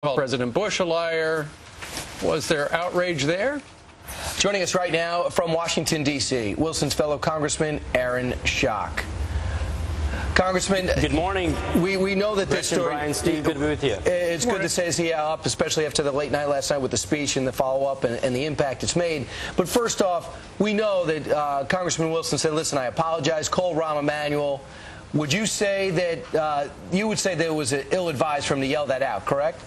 Called President Bush a liar. Was there outrage there? Joining us right now from Washington, D.C., Wilson's fellow Congressman Aaron Schock. Congressman, good morning. We know that this story. Brian, Steve, good to be with you. It's good to say see up, especially after the late night last night with the speech and the follow-up and the impact it's made. But first off, we know that Congressman Wilson said, "Listen, I apologize. Call Rahm Emanuel." Would you say that you would say that it was ill-advised for him to yell that out? Correct?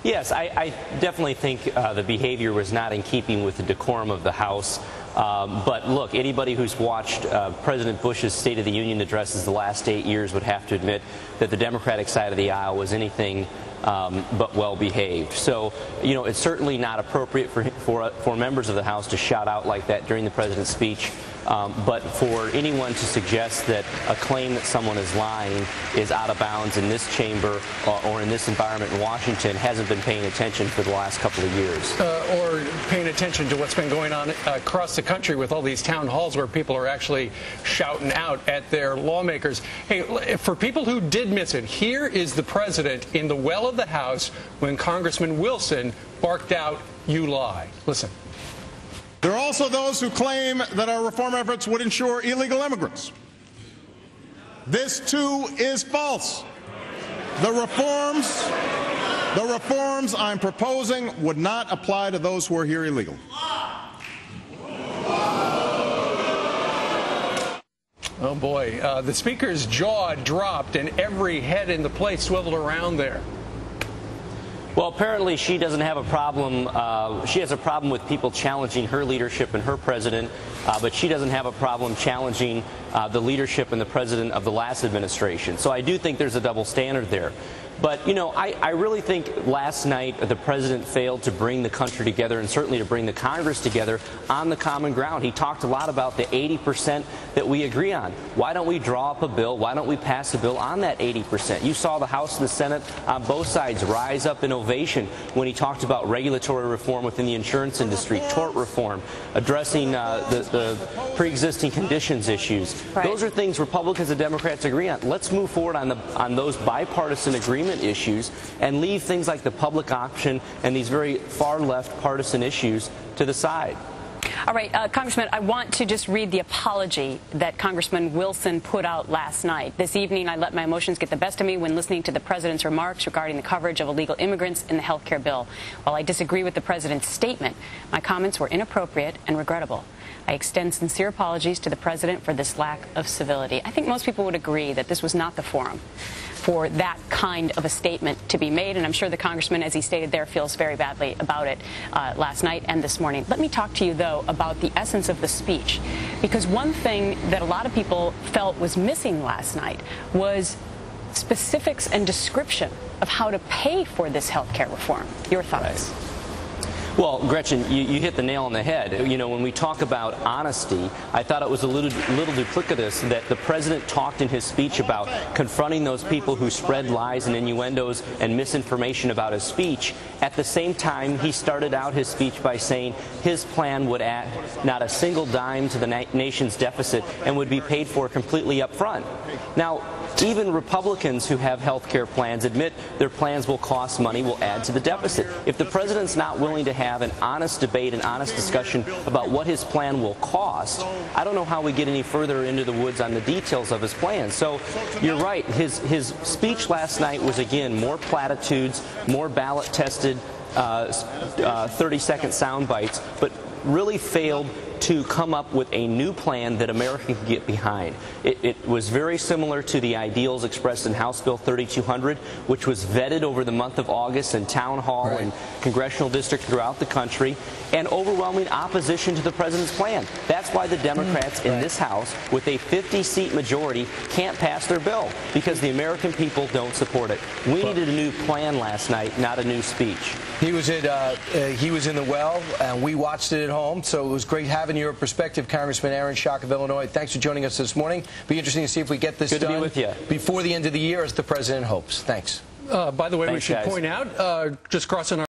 Yes, I definitely think the behavior was not in keeping with the decorum of the House. But look, anybody who's watched President Bush's State of the Union addresses the last 8 years would have to admit that the Democratic side of the aisle was anything but well behaved. So, you know, it's certainly not appropriate for members of the House to shout out like that during the president's speech. But for anyone to suggest that a claim that someone is lying is out of bounds in this chamber or in this environment in Washington hasn't been paying attention for the last couple of years. Or paying attention to what's been going on across the country with all these town halls where people are actually shouting out at their lawmakers. Hey, for people who did miss it, here is the president in the well of the House when Congressman Wilson barked out, "You lie." Listen. There are also those who claim that our reform efforts would ensure illegal immigrants. This, too, is false. The reforms I'm proposing would not apply to those who are here illegally. Oh, boy. The Speaker's jaw dropped and every head in the place swiveled around there. Well, apparently she doesn't have a problem. She has a problem with people challenging her leadership and her president, but she doesn't have a problem challenging the leadership and the president of the last administration. So I do think there's a double standard there. But, you know, I really think last night the president failed to bring the country together and certainly to bring the Congress together on the common ground. He talked a lot about the 80% that we agree on. Why don't we draw up a bill? Why don't we pass a bill on that 80%? You saw the House and the Senate on both sides rise up in ovation when he talked about regulatory reform within the insurance industry, tort reform, addressing the pre-existing conditions issues. Right. Those are things Republicans and Democrats agree on. Let's move forward on those bipartisan agreements issues and leave things like the public option and these very far left partisan issues to the side. All right, Congressman, I want to just read the apology that Congressman Wilson put out last night. This evening, I let my emotions get the best of me when listening to the president's remarks regarding the coverage of illegal immigrants in the health care bill. While I disagree with the president's statement, my comments were inappropriate and regrettable. I extend sincere apologies to the president for this lack of civility. I think most people would agree that this was not the forum for that kind of a statement to be made, and I'm sure the congressman, as he stated there, feels very badly about it last night and this morning. Let me talk to you, though, about the essence of the speech, because one thing that a lot of people felt was missing last night was specifics and description of how to pay for this health care reform. Your thoughts? Right. Well, Gretchen, you hit the nail on the head. You know, when we talk about honesty, I thought it was a little duplicitous that the president talked in his speech about confronting those people who spread lies and innuendos and misinformation about his speech. At the same time, he started out his speech by saying his plan would add not a single dime to the nation's deficit and would be paid for completely up front. Now, even Republicans who have health care plans admit their plans will cost money, will add to the deficit. If the president's not willing to have an honest debate, an honest discussion about what his plan will cost, I don't know how we get any further into the woods on the details of his plan. So you're right. His speech last night was, again, more platitudes, more ballot-tested 30-second sound bites, but really failed to come up with a new plan that America can get behind. It was very similar to the ideals expressed in House Bill 3200, which was vetted over the month of August in town hall and congressional districts throughout the country, and overwhelming opposition to the president's plan. That's why the Democrats in this House, with a 50-seat majority, can't pass their bill, because the American people don't support it. We needed a new plan last night, not a new speech. He was in the well, and we watched it at home, so it was great having your perspective, Congressman Aaron Schock of Illinois. Thanks for joining us this morning. Be interesting to see if we get this done before the end of the year, as the president hopes. Thanks. By the way, we should guys. point out, just crossing our